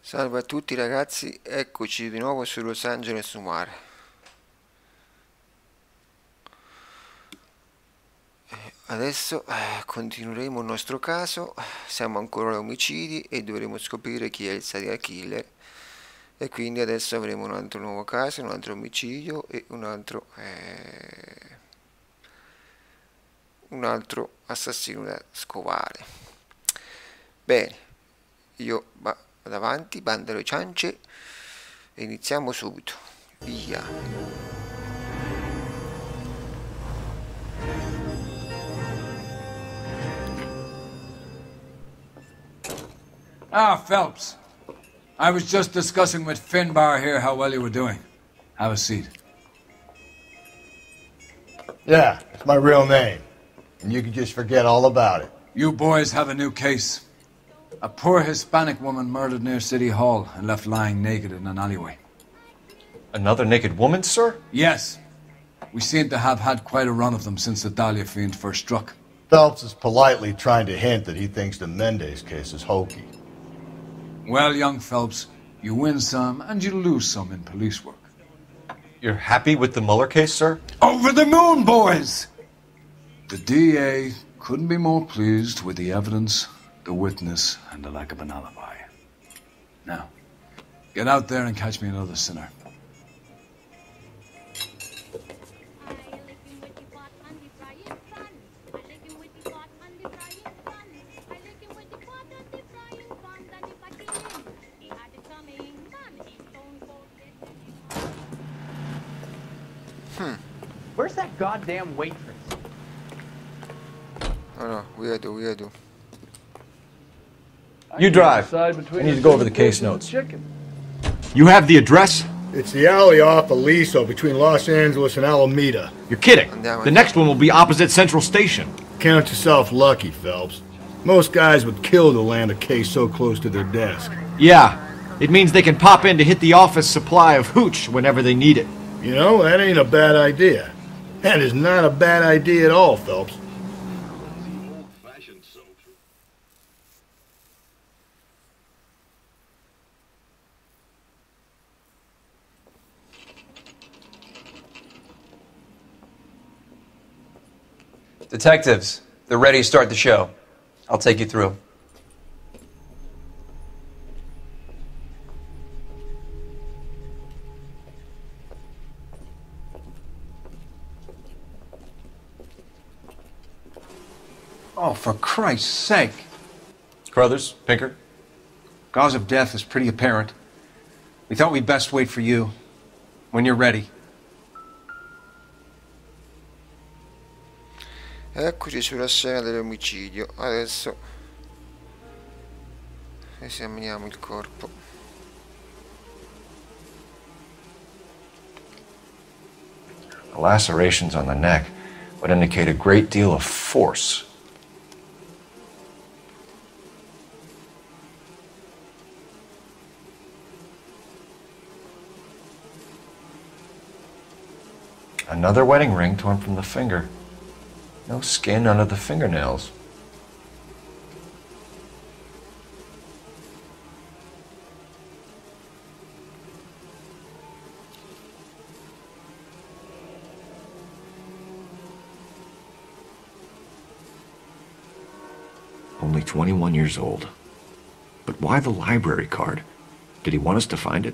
Salve a tutti ragazzi, eccoci di nuovo su Los Angeles Noir. Adesso continueremo il nostro caso, siamo ancora a omicidi e dovremo scoprire chi è il serial killer. E quindi adesso avremo un altro nuovo caso, un altro omicidio e un altro assassino da scovare. Bene, io vado avanti, bando le ciance e iniziamo subito. Via. Ah, Phelps. I was just discussing with Finbar here how well you were doing. Have a seat. Yeah, it's my real name. And you can just forget all about it. You boys have a new case. A poor Hispanic woman murdered near City Hall and left lying naked in an alleyway. Another naked woman, sir? Yes. We seem to have had quite a run of them since the Dahlia fiend first struck. Phelps is politely trying to hint that he thinks the Mendez case is hokey. Well, young Phelps, you win some and you lose some in police work. You're happy with the Mueller case, sir? Over the moon, boys! The DA couldn't be more pleased with the evidence, the witness, and the lack of an alibi. Now, get out there and catch me another sinner. Where's that goddamn waitress? Oh no, weirdo. You drive. I need to go over the case notes. You have the address? It's the alley off Aliso between Los Angeles and Alameda. You're kidding. The next one will be opposite Central Station. Count yourself lucky, Phelps. Most guys would kill to land a case so close to their desk. Yeah, it means they can pop in to hit the office supply of hooch whenever they need it. You know, that ain't a bad idea. That is not a bad idea at all, Phelps. Detectives, they're ready to start the show. I'll take you through. Oh, for Christ's sake. Crothers, Pinker. Cause of death is pretty apparent. We thought we'd best wait for you. When you're ready. Eccoci sulla scena dell'omicidio. Adesso esaminiamo il corpo. The lacerations on the neck would indicate a great deal of force. Another wedding ring torn from the finger. No skin under the fingernails. Only 21 years old. But why the library card? Did he want us to find it?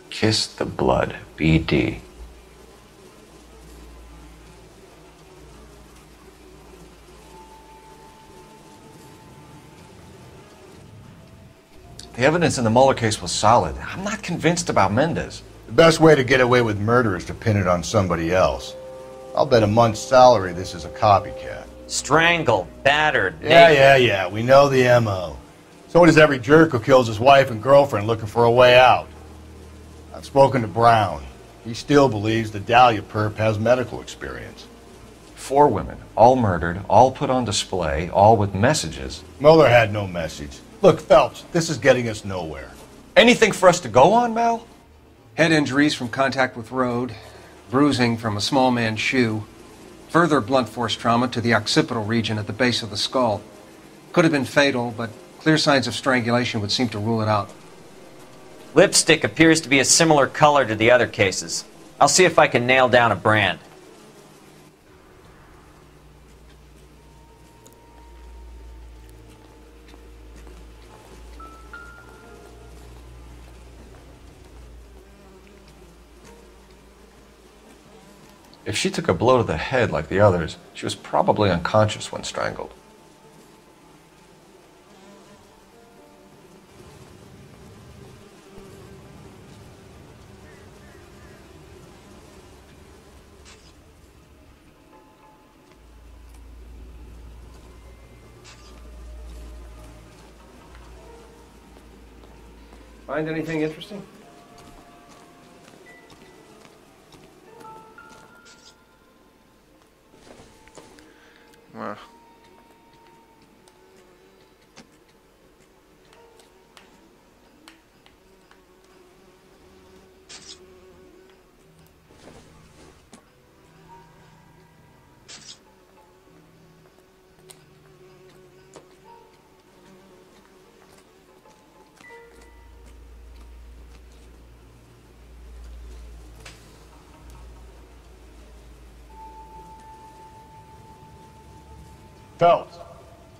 Kiss the blood, BD. The evidence in the Mueller case was solid. I'm not convinced about Mendez. The best way to get away with murder is to pin it on somebody else. I'll bet a month's salary this is a copycat. Strangled, battered, Yeah, we know the M.O. So does every jerk who kills his wife and girlfriend looking for a way out. I've spoken to Brown. He still believes the Dahlia perp has medical experience. 4 women, all murdered, all put on display, all with messages. Mueller had no message. Look, Phelps, this is getting us nowhere. Anything for us to go on, Mal? Head injuries from contact with road. bruising from a small man's shoe, further blunt force trauma to the occipital region at the base of the skull. Could have been fatal, but clear signs of strangulation would seem to rule it out. Lipstick appears to be a similar color to the other cases. I'll see if I can nail down a brand. If she took a blow to the head like the others, she was probably unconscious when strangled. Find anything interesting? Ma Phelps,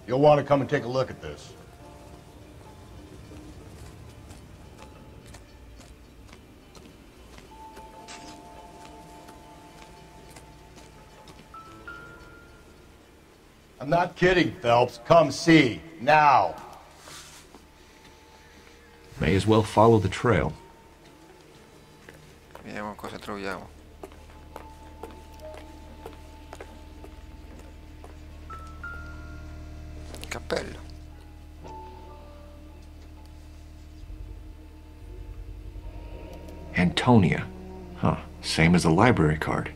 you'll want to come and take a look at this. I'm not kidding, Phelps. Come see, now. May as well follow the trail. vediamo cosa troviamo. Cappello. Antonia. Huh. Same as the library card.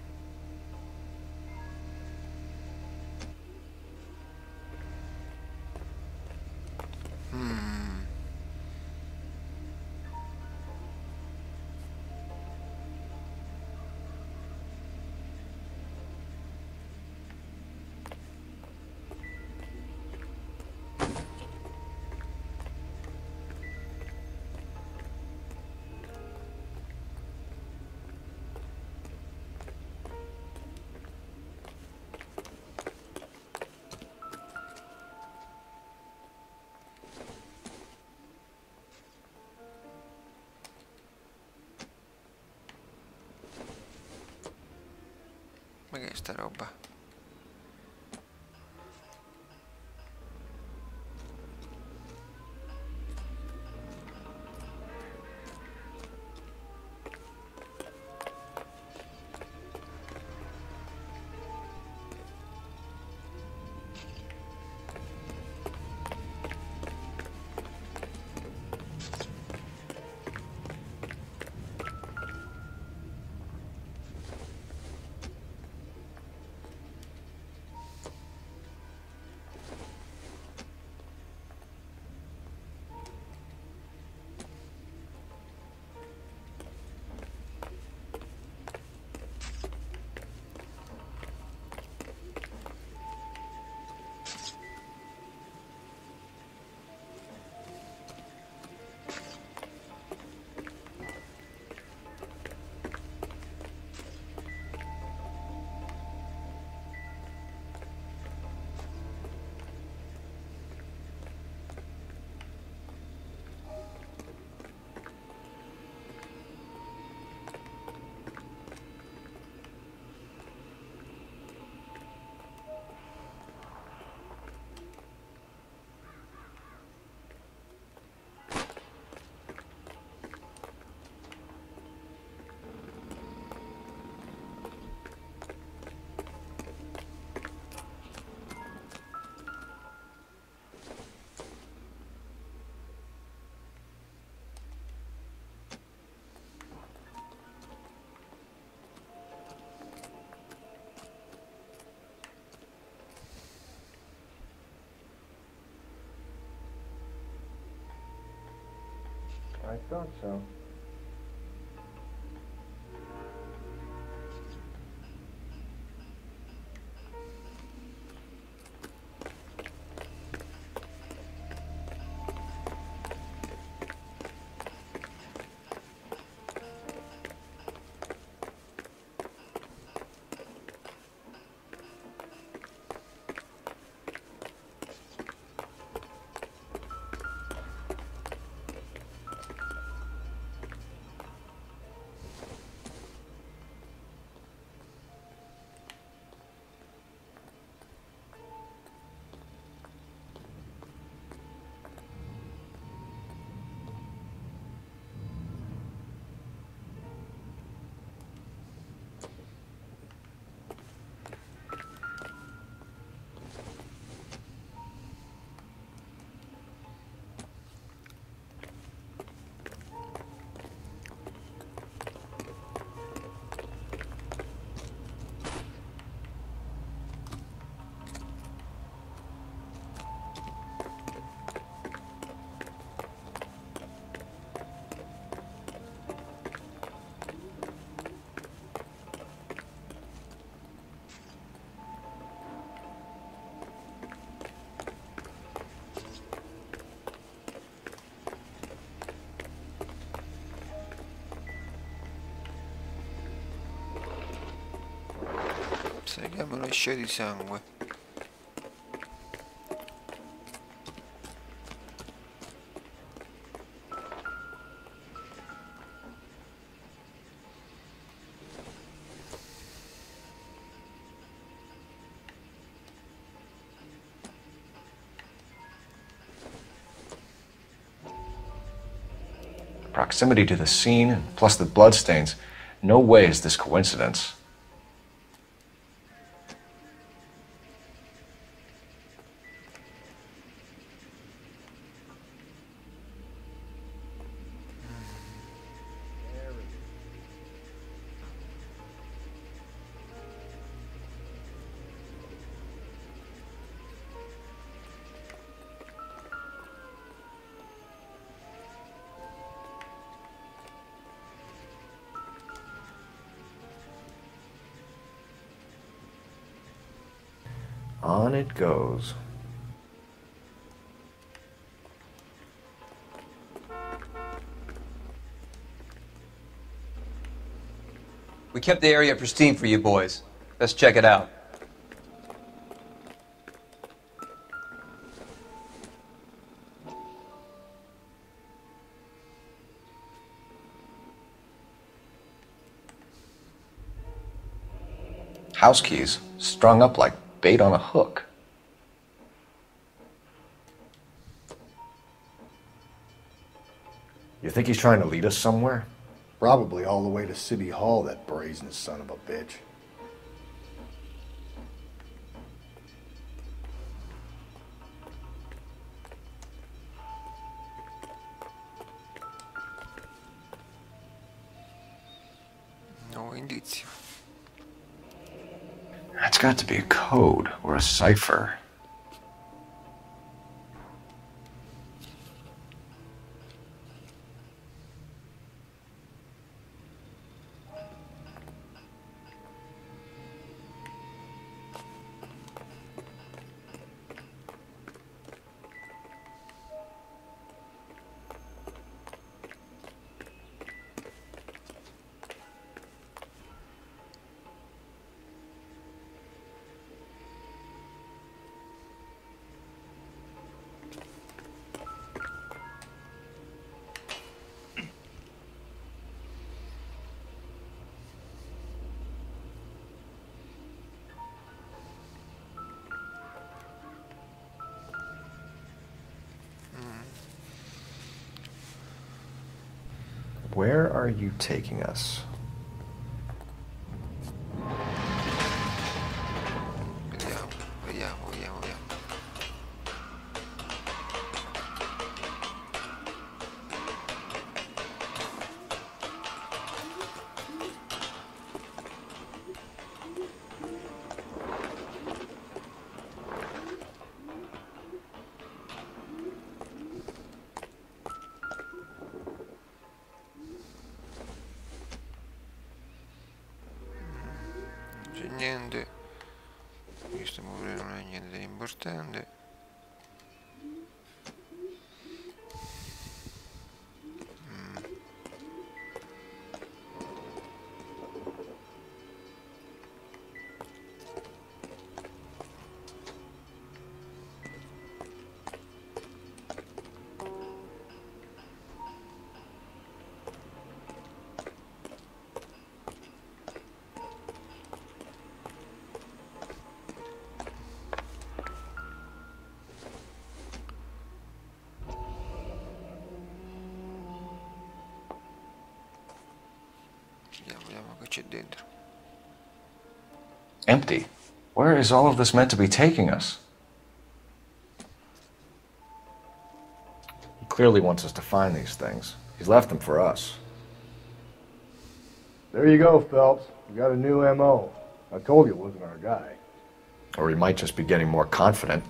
Ma che è sta roba? I thought so. Seguiamo una scia di sangue. Proximity to the scene, plus the bloodstains. No way is this coincidence. On it goes. We kept the area pristine for you boys. Let's check it out. House keys strung up like bait on a hook. You think he's trying to lead us somewhere? Probably all the way to City Hall, that brazen son of a bitch. Nuovo indizio. That's got to be a code or a cipher. Where are you taking us? Vediamo, vediamo, vediamo, vediamo. Non c'è niente. Questo pure non è niente di importante. Vediamo che c'è dentro. Empty. Where is all of this meant to be taking us? He clearly wants us to find these things. He's left them for us. There you go, Phelps. We got a new M.O. I told you it wasn't our guy. Or he might just be getting more confident.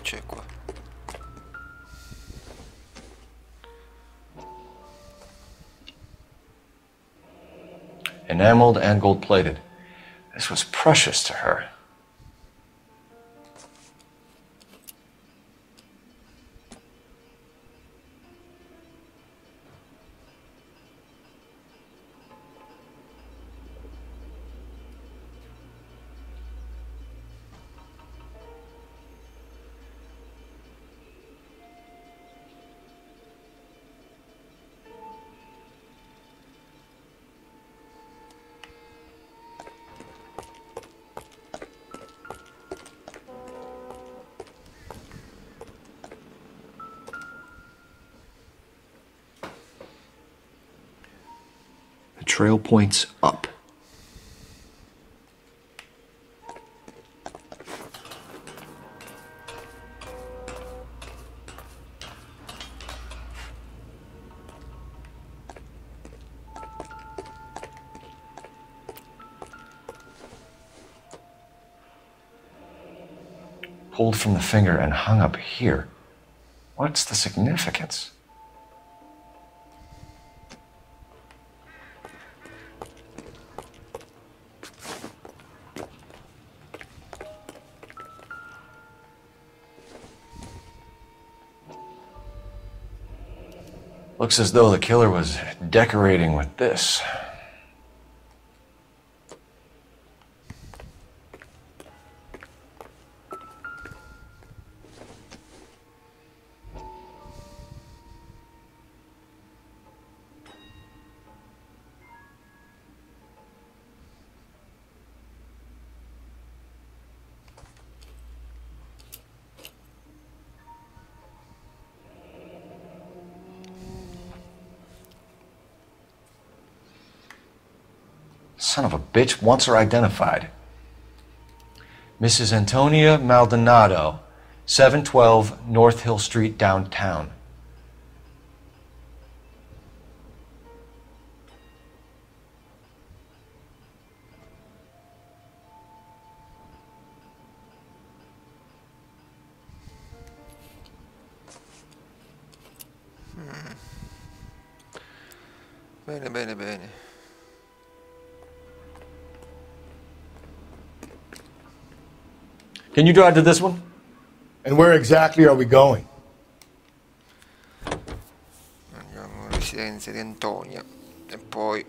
c'è qua? Enameled and gold-plated. This was precious to her. The trail points up. Pulled from the finger and hung up here. What's the significance? Looks as though the killer was decorating with this. Son of a bitch wants her identified. Mrs. Antonia Maldonado, 712 North Hill Street, downtown. Bene, bene, bene. Can you drive to this one? And where exactly are we going? Andiamo alla residenza di Antonia. E poi...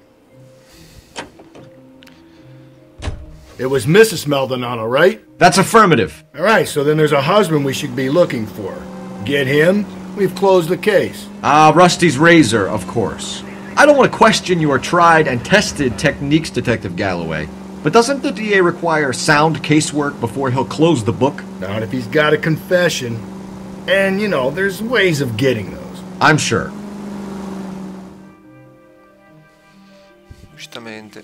It was Mrs. Maldonado, right? That's affirmative. All right, so then there's a husband we should be looking for. Get him, we've closed the case. Rusty's razor, of course. I don't want to question your tried and tested techniques, Detective Galloway. But doesn't the DA require sound casework before he'll close the book? Not if he's got a confession. And, you know, there's ways of getting those. I'm sure. Giustamente.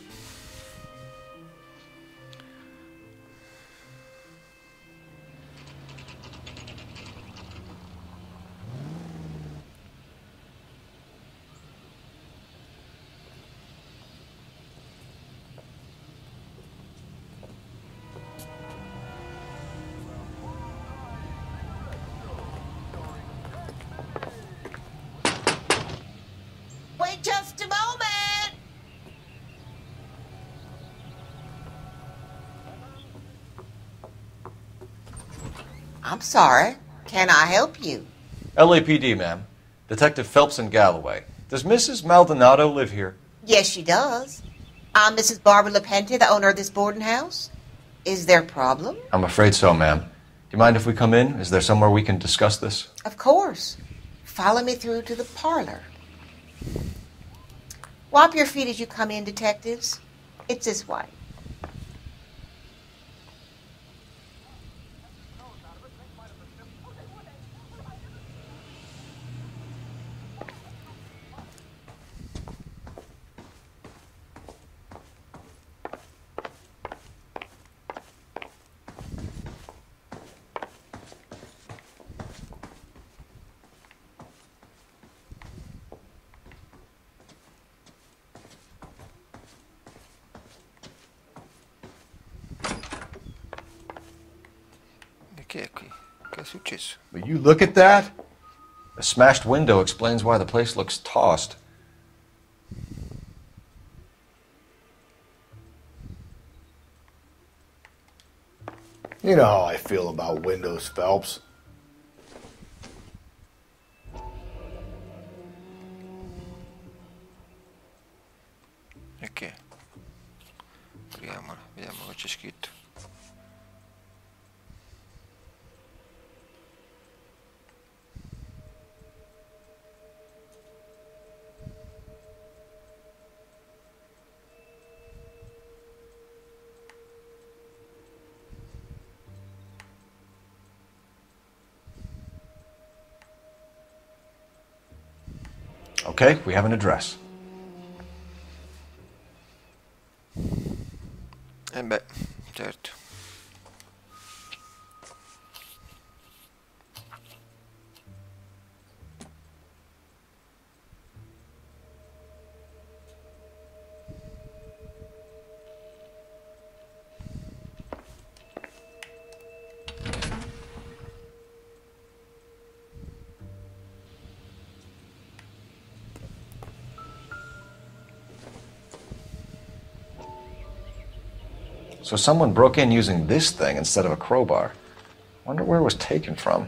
Wait just a moment. I'm sorry. Can I help you? LAPD, ma'am. Detective Phelps and Galloway. Does Mrs. Maldonado live here? Yes, she does. I'm Mrs. Barbara LaPente, the owner of this boarding house. Is there a problem? I'm afraid so, ma'am. Do you mind if we come in? Is there somewhere we can discuss this? Of course. Follow me through to the parlor. Wipe your feet as you come in, detectives. It's this way. E che è qui? Che è successo? Will you look at that? The smashed window explains why the place looks tossed. You know how I feel about windows, Phelps. Ok. Apriamola, vediamo cosa c'è scritto. Okay, we have an address. Beh, certo. So someone broke in using this thing instead of a crowbar. Wonder where it was taken from.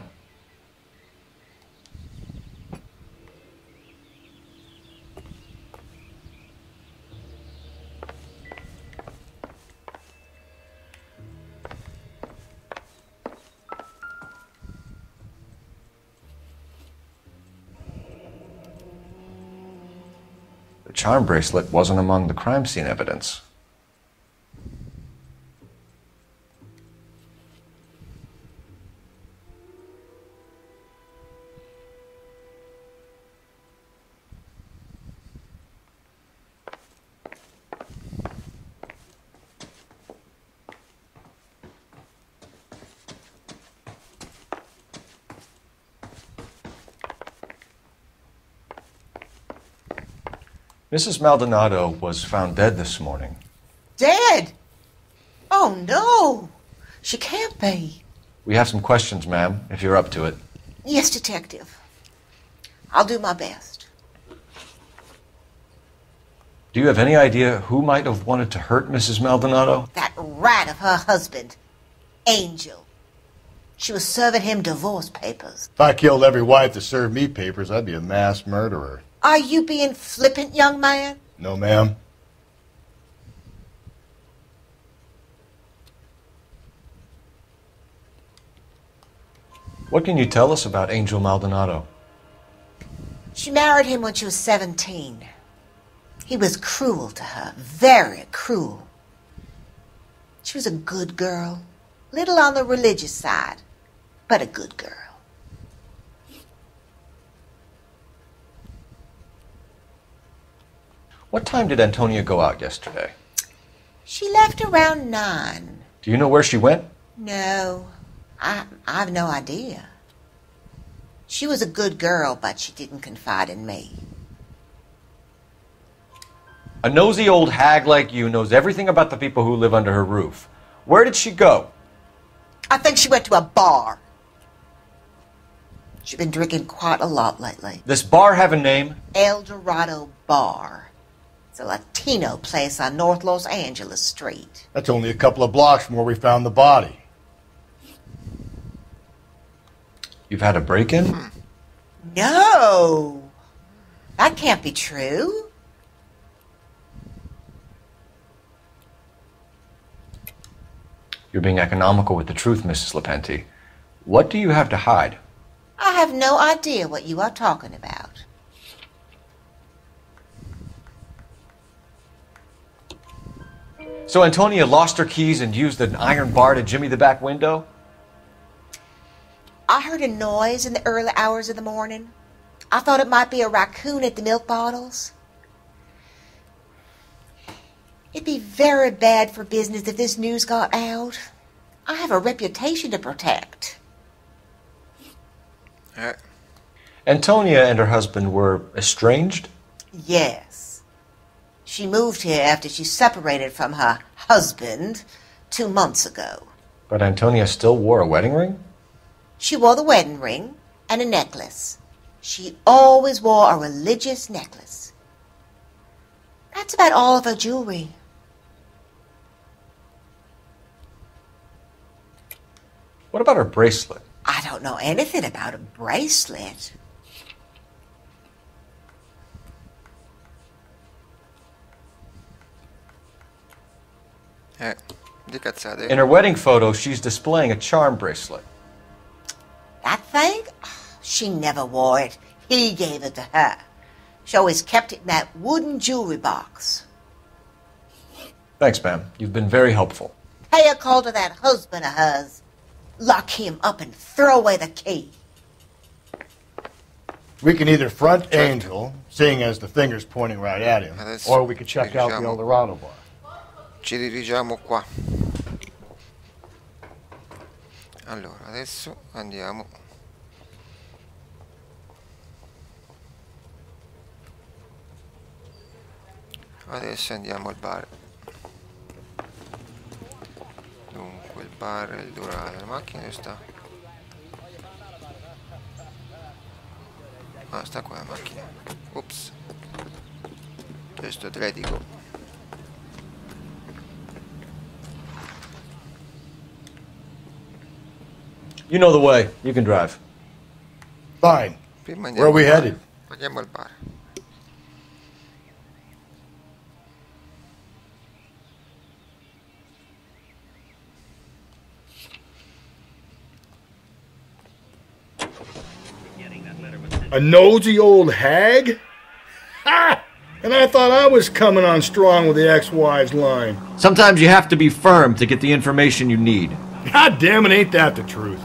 The charm bracelet wasn't among the crime scene evidence. Mrs. Maldonado was found dead this morning. Dead? Oh, no. She can't be. We have some questions, ma'am, if you're up to it. Yes, Detective. I'll do my best. Do you have any idea who might have wanted to hurt Mrs. Maldonado? That rat of her husband, Angel. She was serving him divorce papers. If I killed every wife to serve me papers, I'd be a mass murderer. Are you being flippant, young man? No, ma'am. What can you tell us about Angel Maldonado? She married him when she was 17. He was cruel to her, very cruel. She was a good girl, little on the religious side, but a good girl. What time did Antonia go out yesterday? She left around 9. Do you know where she went? No, I've no idea. She was a good girl, but she didn't confide in me. A nosy old hag like you knows everything about the people who live under her roof. Where did she go? I think she went to a bar. She's been drinking quite a lot lately. This bar have a name? El Dorado Bar. It's a Latino place on North Los Angeles Street. That's only a couple of blocks from where we found the body. You've had a break-in? No! That can't be true. You're being economical with the truth, Mrs. Lepenti. What do you have to hide? I have no idea what you are talking about. So Antonia lost her keys and used an iron bar to jimmy the back window? I heard a noise in the early hours of the morning. I thought it might be a raccoon at the milk bottles. It'd be very bad for business if this news got out. I have a reputation to protect. Antonia and her husband were estranged? Yes. She moved here after she separated from her husband 2 months ago. But Antonia still wore a wedding ring? She wore the wedding ring and a necklace. She always wore a religious necklace. That's about all of her jewelry. What about her bracelet? I don't know anything about a bracelet. Di cazzate. In her wedding photo, she's displaying a charm bracelet. That thing? She never wore it. He gave it to her. She always kept it in that wooden jewelry box. Thanks, ma'am. You've been very helpful. Pay a call to that husband of hers. Lock him up and throw away the key. We can either front Angel, seeing as the finger's pointing right at him, or we could check out the El Dorado bar. Ci dirigiamo qua. Allora, adesso andiamo. Adesso andiamo al bar. Dunque, il bar è il Dorado. La macchina dove sta? Ah, sta qua la macchina. Ops. Gesto atletico. You know the way. You can drive. Fine. Prima Where are we al bar. headed? Andiamo al bar. A nosy old hag? Ha! And I thought I was coming on strong with the ex-wives line. Sometimes you have to be firm to get the information you need. God damn it, ain't that the truth?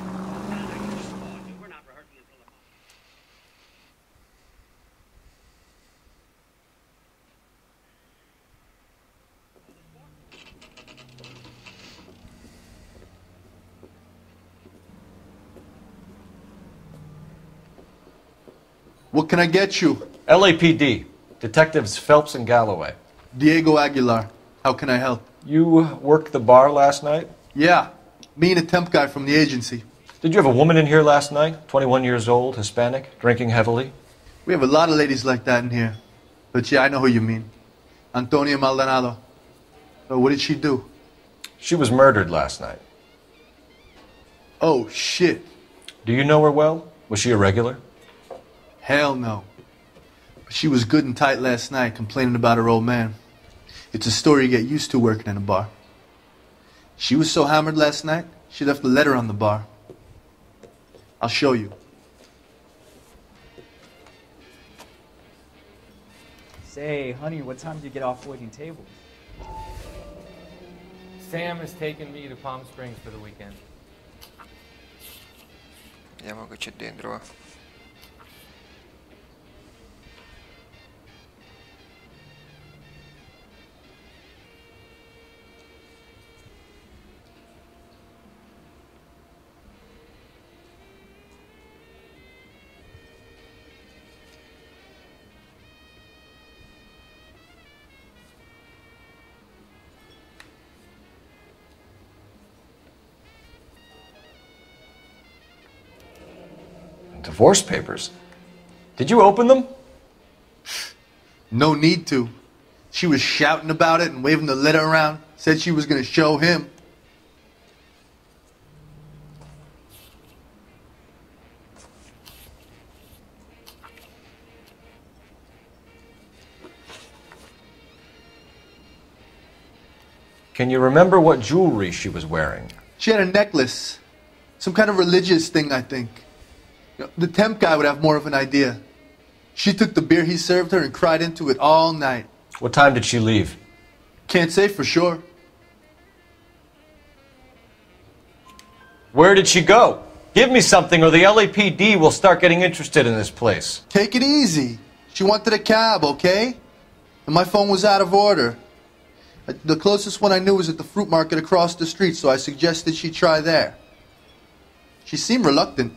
What can I get you? LAPD. Detectives Phelps and Galloway. Diego Aguilar. How can I help? You worked the bar last night? Yeah. Me and a temp guy from the agency. Did you have a woman in here last night? 21 years old, Hispanic, drinking heavily? We have a lot of ladies like that in here. But yeah, I know who you mean. Antonia Maldonado. So what did she do? She was murdered last night. Oh, shit. Do you know her well? Was she a regular? Hell no. But she was good and tight last night, complaining about her old man. It's a story you get used to working in a bar. She was so hammered last night, she left a letter on the bar. I'll show you. Say, honey, what time do you get off waiting tables? Sam has taken me to Palm Springs for the weekend. Vediamo che c'è dentro. Divorce papers. Did you open them? No need to. She was shouting about it and waving the letter around. Said she was going to show him. Can you remember what jewelry she was wearing? She had a necklace. Some kind of religious thing, I think. The temp guy would have more of an idea. She took the beer he served her and cried into it all night. What time did she leave? Can't say for sure. Where did she go? Give me something or the LAPD will start getting interested in this place. Take it easy. She wanted a cab, okay? And my phone was out of order. The closest one I knew was at the fruit market across the street, so I suggested she try there. She seemed reluctant.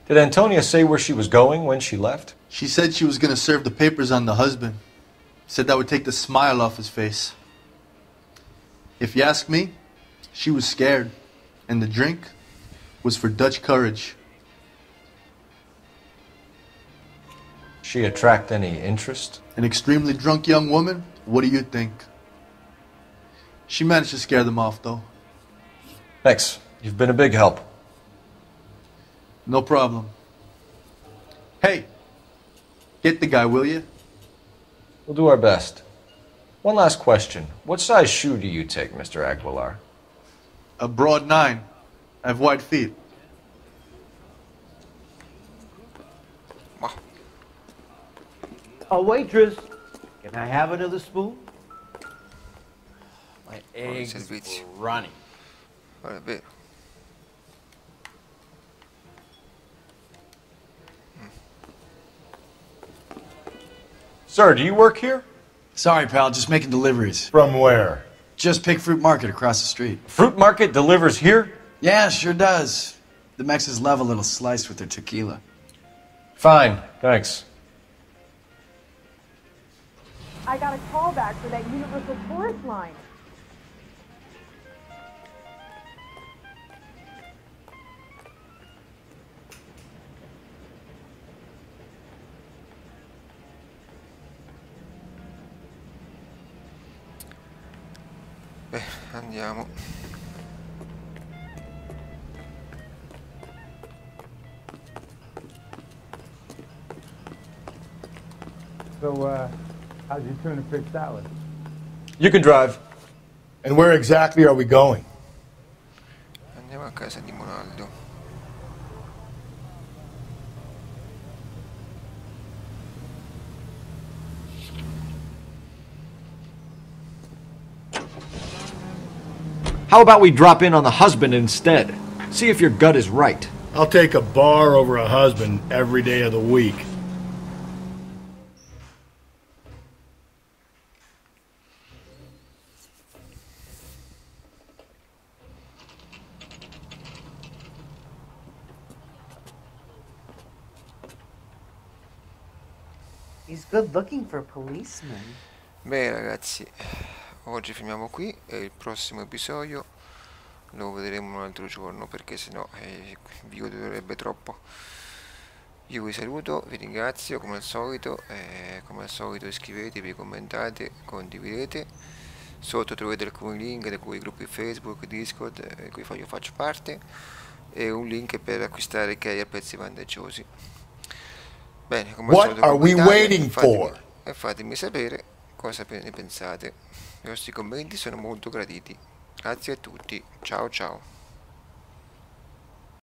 Did Antonia say where she was going when she left? She said she was going to serve the papers on the husband. Said that would take the smile off his face. If you ask me, she was scared. And the drink was for Dutch courage. She attract any interest? An extremely drunk young woman? What do you think? She managed to scare them off, though. Thanks. You've been a big help. No problem. Hey, get the guy, will you? We'll do our best. One last question. What size shoe do you take, Mr. Aguilar? A broad 9. I have wide feet. A waitress, can I have another spoon? My eggs servizi. were running. Guarda, è vero. Sir, do you work here? Sorry, pal, just making deliveries. From where? Just Pick Fruit Market across the street. Fruit market delivers here? Yeah, sure does. The Mexes love a little slice with their tequila. Fine, thanks. I got a call back for that Universal Tourist line. Beh, andiamo. So, how's your tuna fish salad? You can drive. And where exactly are we going? Andiamo a casa di Monaldo. How about we drop in on the husband instead? See if your gut is right. I'll take a bar over a husband every day of the week. He's good looking for a policeman. Beh ragazzi, oggi finiamo qui e il prossimo episodio lo vedremo un altro giorno perché sennò il video durerebbe troppo. Io vi saluto, vi ringrazio come al solito iscrivetevi, commentate, condividete. Sotto trovate alcuni link da cui gruppi Facebook, Discord, di cui io faccio parte, e un link per acquistare key a prezzi vantaggiosi. Bene, come al solito fatemi sapere cosa ne pensate. I vostri commenti sono molto graditi. Grazie a tutti, ciao ciao.